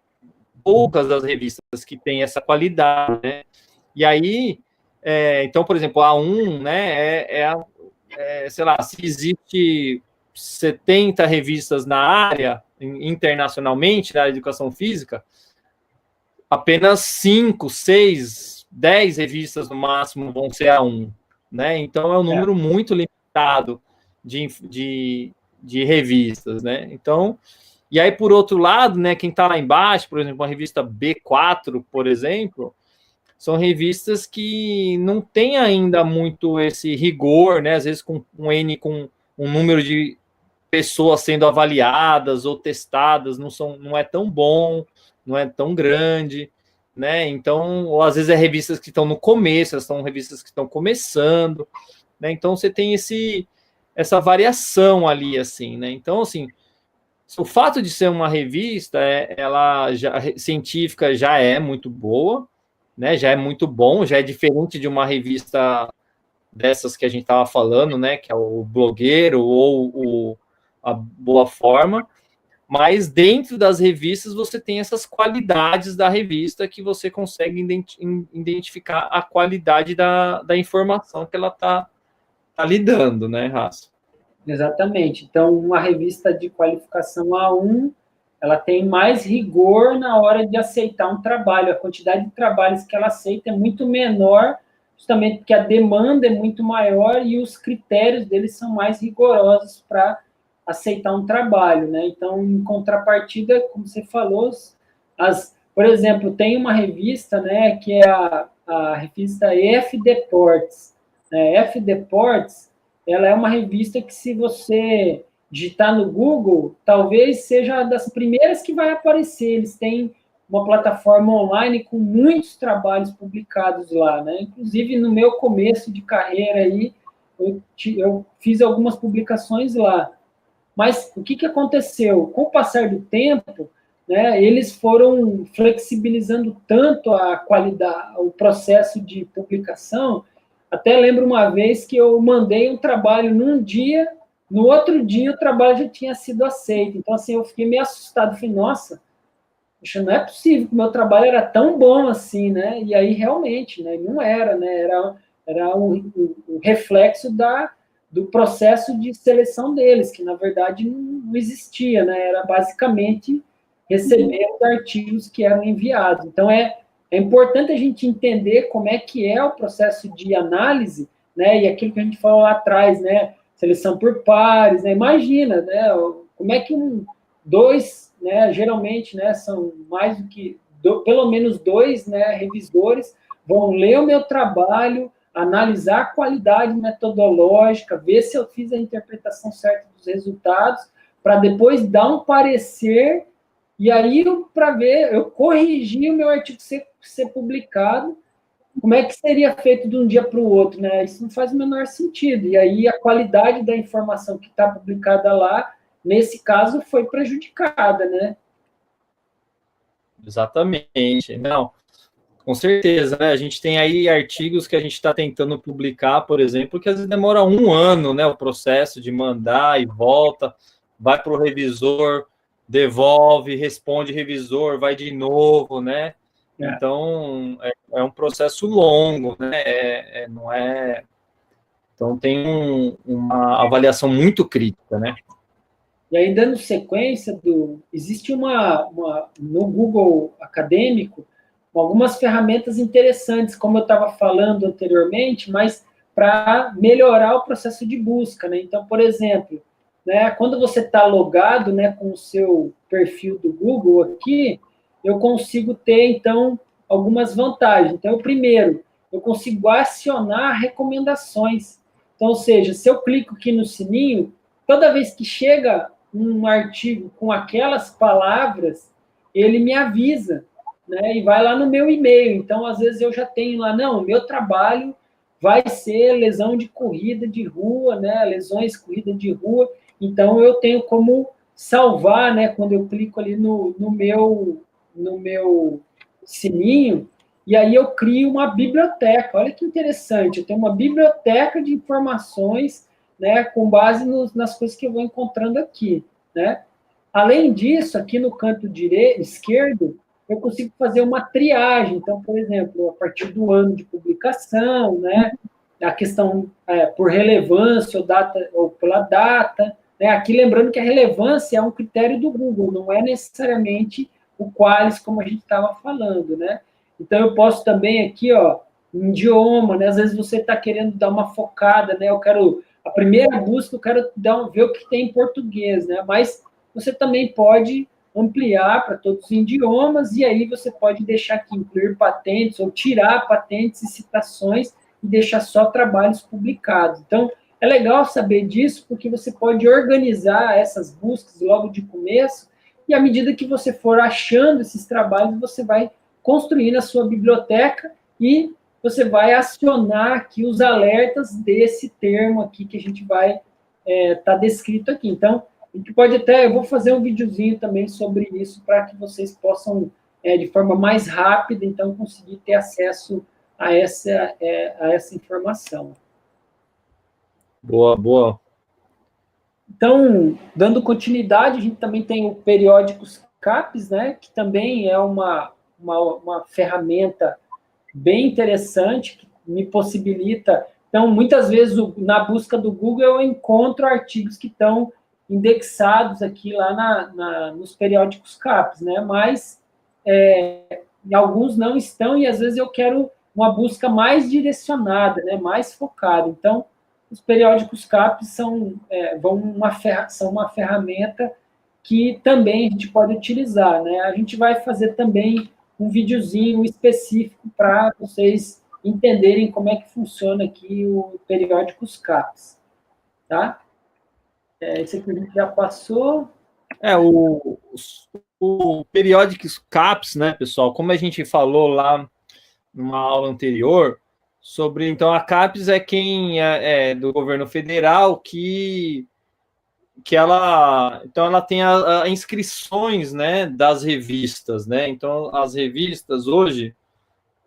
poucas as revistas que têm essa qualidade, né? E aí, então, por exemplo, a A1, né, sei lá, se existe 70 revistas na área, internacionalmente, na área de educação física, apenas 5, 6, 10 revistas no máximo vão ser A1, né? Então, é um número muito limitado de revistas, né? Então, e aí, por outro lado, né, quem está lá embaixo, por exemplo, a revista B4, por exemplo, são revistas que não têm ainda muito esse rigor, né? Às vezes com com um número de pessoas sendo avaliadas ou testadas não é tão bom, não é tão grande, né? Então, ou às vezes revistas que estão no começo, são revistas que estão começando, né? Então você tem essa variação ali, assim, né? Então, assim, o fato de ser uma revista, ela já, científica já é muito boa, né? Já é muito bom, já é diferente de uma revista dessas que a gente estava falando, né? Que é o blogueiro ou a Boa Forma. Mas dentro das revistas você tem essas qualidades da revista que você consegue identificar a qualidade da informação que ela está lidando, né, Raça?
Exatamente. Então, uma revista de qualificação A1, ela tem mais rigor na hora de aceitar um trabalho. A quantidade de trabalhos que ela aceita é muito menor, justamente porque a demanda é muito maior e os critérios deles são mais rigorosos para aceitar um trabalho, né? Então, em contrapartida, como você falou, por exemplo, tem uma revista, né, que é a revista F Deportes. F Deportes, ela é uma revista que, se você digitar no Google, talvez seja das primeiras que vai aparecer. Eles têm uma plataforma online com muitos trabalhos publicados lá, né? Inclusive, no meu começo de carreira aí, eu fiz algumas publicações lá. Mas o que aconteceu? Com o passar do tempo, né, eles foram flexibilizando tanto a qualidade, o processo de publicação. Até lembro uma vez que eu mandei um trabalho num dia, no outro dia o trabalho já tinha sido aceito. Então, assim, eu fiquei meio assustado. Falei, nossa, não é possível que o meu trabalho era tão bom assim, né? E aí, realmente, né, não era, né? Era um reflexo do processo de seleção deles, que, na verdade, não existia, né? Era basicamente receber os artigos que eram enviados. Então, é importante a gente entender como é que é o processo de análise, né? E aquilo que a gente falou lá atrás, né? Seleção por pares, né? Imagina, né? Como é que dois, né? Geralmente, né? São mais do que pelo menos dois, né? Revisores vão ler o meu trabalho, analisar a qualidade metodológica, ver se eu fiz a interpretação certa dos resultados, para depois dar um parecer. E aí, para ver, eu corrigir o meu artigo ser publicado, como é que seria feito de um dia para o outro, né? Isso não faz o menor sentido. E aí, a qualidade da informação que está publicada lá, nesse caso, foi prejudicada, né?
Exatamente. Não, com certeza, né? A gente tem aí artigos que a gente está tentando publicar, por exemplo, que às vezes demora um ano, né? O processo de mandar e volta, vai para o revisor, devolve, responde revisor, vai de novo, né? Então, é um processo longo, né? Não é... Então, tem uma avaliação muito crítica, né?
E aí, dando sequência, existe no Google Acadêmico algumas ferramentas interessantes, como eu estava falando anteriormente, mas para melhorar o processo de busca, né? Então, por exemplo, né, quando você está logado, né, com o seu perfil do Google aqui, eu consigo ter, então, algumas vantagens. Então, primeiro, eu consigo acionar recomendações. Então, ou seja, se eu clico aqui no sininho, toda vez que chega um artigo com aquelas palavras, ele me avisa, né? E vai lá no meu e-mail. Então, às vezes, eu já tenho lá, não, o meu trabalho vai ser lesão de corrida de rua, né? Lesões, corrida de rua. Então, eu tenho como salvar, né? Quando eu clico ali no meu sininho, e aí eu crio uma biblioteca. Olha que interessante, eu tenho uma biblioteca de informações, né, com base nas coisas que eu vou encontrando aqui, né? Além disso, aqui no canto esquerdo, eu consigo fazer uma triagem. Então, por exemplo, a partir do ano de publicação, né, a questão por relevância ou pela data, né? Aqui lembrando que a relevância é um critério do Google, não é necessariamente o Qualis, como a gente estava falando, né? Então, eu posso também aqui, ó, em idioma, né? Às vezes você está querendo dar uma focada, né? A primeira busca, eu quero ver o que tem em português, né? Mas você também pode ampliar para todos os idiomas, e aí você pode deixar aqui, incluir patentes, ou tirar patentes e citações, e deixar só trabalhos publicados. Então, é legal saber disso, porque você pode organizar essas buscas logo de começo, e à medida que você for achando esses trabalhos, você vai construindo a sua biblioteca e você vai acionar aqui os alertas desse termo aqui que a gente vai está descrito aqui. Então, a gente pode até, eu vou fazer um videozinho também sobre isso, para que vocês possam, de forma mais rápida, então, conseguir ter acesso a essa informação.
Boa, boa.
Então, dando continuidade, a gente também tem o Periódicos CAPES, né, que também é uma ferramenta bem interessante, que me possibilita. Então, muitas vezes, na busca do Google, eu encontro artigos que estão indexados aqui lá nos periódicos CAPES, né? Mas alguns não estão, e às vezes eu quero uma busca mais direcionada, né? Mais focada. Então, os periódicos CAPES são uma ferramenta que também a gente pode utilizar, né? A gente vai fazer também um videozinho específico para vocês entenderem como é que funciona aqui o periódicos CAPES, tá? Esse aqui a gente já passou.
O periódicos CAPES, né, pessoal, como a gente falou lá numa aula anterior, sobre, então, a CAPES é quem é do governo federal que ela tem as inscrições, né, das revistas, né? Então, as revistas hoje,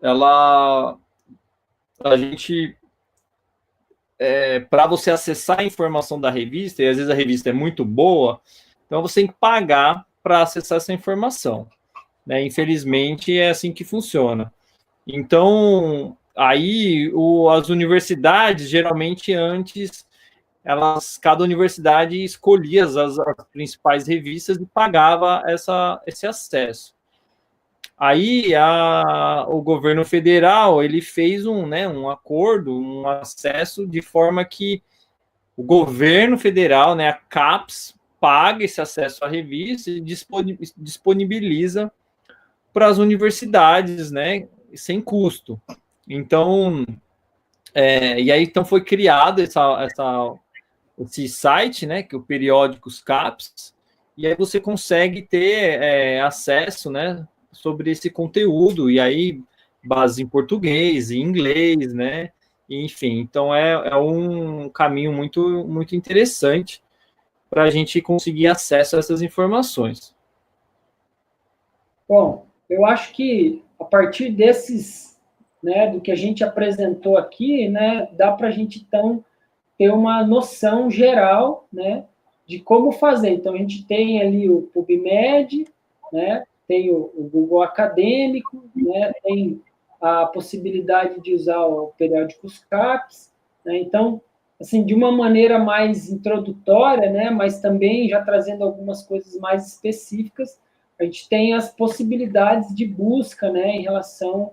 a gente, para você acessar a informação da revista, e às vezes a revista é muito boa, então você tem que pagar para acessar essa informação, né? Infelizmente, é assim que funciona. Então, aí as universidades, geralmente, antes, cada universidade escolhia as principais revistas e pagava esse acesso. Aí o governo federal ele fez um acordo, um acesso de forma que o governo federal, né, a CAPES, paga esse acesso à revista e disponibiliza para as universidades, né, sem custo. Então, e aí então foi criado esse site, né, que é o Periódicos CAPES, e aí você consegue ter acesso, né, sobre esse conteúdo, e aí bases em português, em inglês, né, enfim, então é um caminho muito, muito interessante para a gente conseguir acesso a essas informações.
Bom, eu acho que a partir desses, né, do que a gente apresentou aqui, né, dá para a gente, então, ter uma noção geral, né, de como fazer. Então, a gente tem ali o PubMed, né, tem o Google Acadêmico, né, tem a possibilidade de usar o periódicos CAPES, né, então, assim, de uma maneira mais introdutória, né, mas também já trazendo algumas coisas mais específicas, a gente tem as possibilidades de busca, né, em relação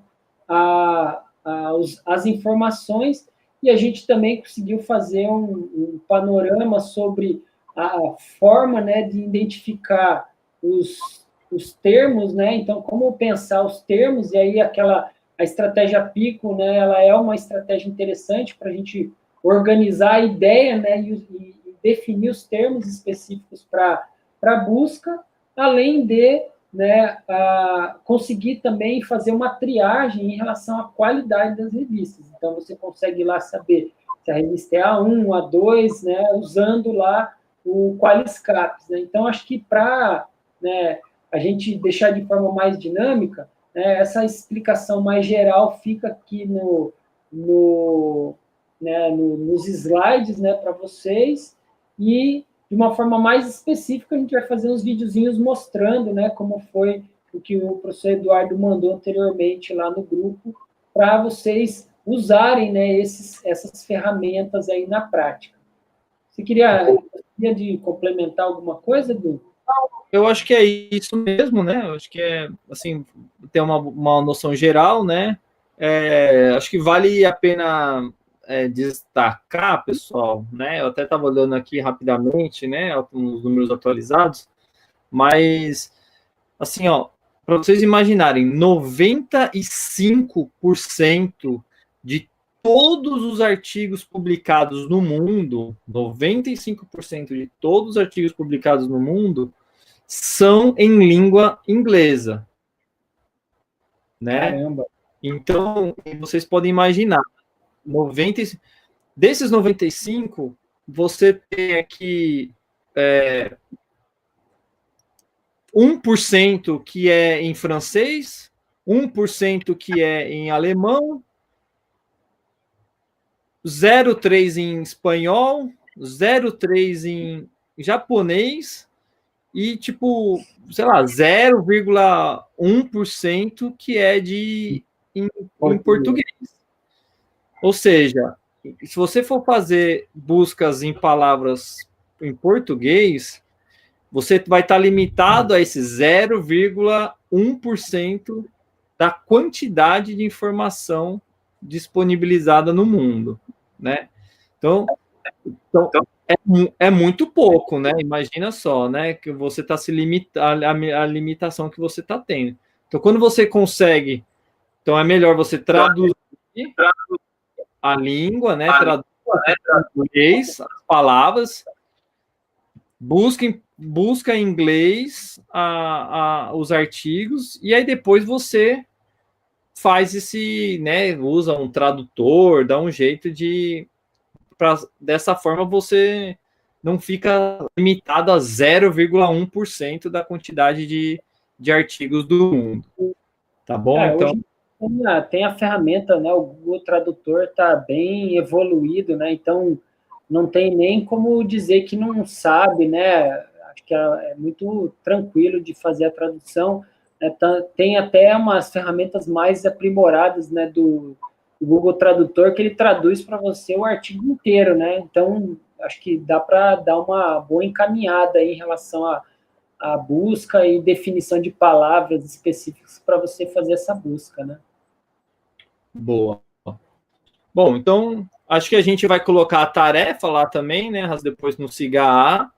às informações, e a gente também conseguiu fazer um panorama sobre a forma, né, de identificar os termos, né, então como pensar os termos, e aí a estratégia Pico, né, ela é uma estratégia interessante para a gente organizar a ideia, né, e definir os termos específicos para busca, além de, né, conseguir também fazer uma triagem em relação à qualidade das revistas. Então, você consegue lá saber se a revista é A1, A2, né, usando lá o Qualiscapes. Né? Então, acho que para, né, a gente deixar de forma mais dinâmica, né, essa explicação mais geral fica aqui nos slides, né, para vocês, e de uma forma mais específica, a gente vai fazer uns videozinhos mostrando, né, como foi o que o professor Eduardo mandou anteriormente lá no grupo, para vocês usarem, né, essas ferramentas aí na prática. Você queria de complementar alguma coisa, Edu?
Eu acho que é isso mesmo, né? Eu acho que é, assim, ter uma noção geral, né? Acho que vale a pena destacar, pessoal, né? Eu até estava olhando aqui rapidamente, né? Os números atualizados, mas, assim, ó, para vocês imaginarem, 95% de todos os artigos publicados no mundo, 95% de todos os artigos publicados no mundo são em língua inglesa, né?
Caramba.
Então, vocês podem imaginar, desses 95, você tem aqui 1% que é em francês, 1% que é em alemão, 0,3 em espanhol, 0,3 em japonês e, tipo, sei lá, 0,1% que é em português. Ou seja, se você for fazer buscas em palavras em português, você vai estar limitado a esse 0,1% da quantidade de informação disponibilizada no mundo, né? Então é muito pouco, né? Imagina só, né? Que você está se limitando a limitação que você está tendo. Então, quando você consegue, então é melhor você traduzir a língua, né? Traduzir em inglês as palavras, busca em inglês os artigos e aí depois você faz esse, né? Usa um tradutor, dá um jeito de dessa forma você não fica limitado a 0,1% da quantidade de artigos do mundo. Tá bom? Então,
hoje tem a ferramenta, né? O Google Tradutor está bem evoluído, né? Então, não tem nem como dizer que não sabe, né? Acho que é muito tranquilo de fazer a tradução. Né? Tem até umas ferramentas mais aprimoradas, né? Do Google Tradutor, que ele traduz para você o artigo inteiro, né? Então, acho que dá para dar uma boa encaminhada aí em relação a busca e definição de palavras específicas para você fazer essa busca, né?
Boa. Bom, então acho que a gente vai colocar a tarefa lá também, né? Depois no SIGA,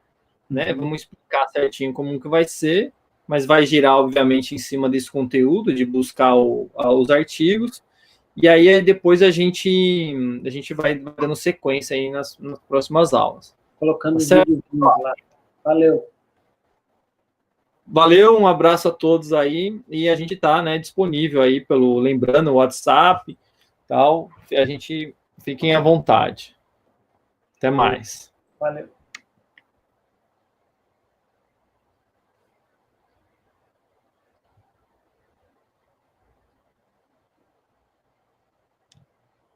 né? Vamos explicar certinho como que vai ser, mas vai girar, obviamente, em cima desse conteúdo de buscar os artigos. E aí depois a gente vai dando sequência aí nas próximas aulas.
Colocando os vídeos lá. Valeu.
Valeu, um abraço a todos aí, e a gente está, né, disponível aí lembrando, o WhatsApp, tal, a gente fiquem à vontade. Até mais.
Valeu.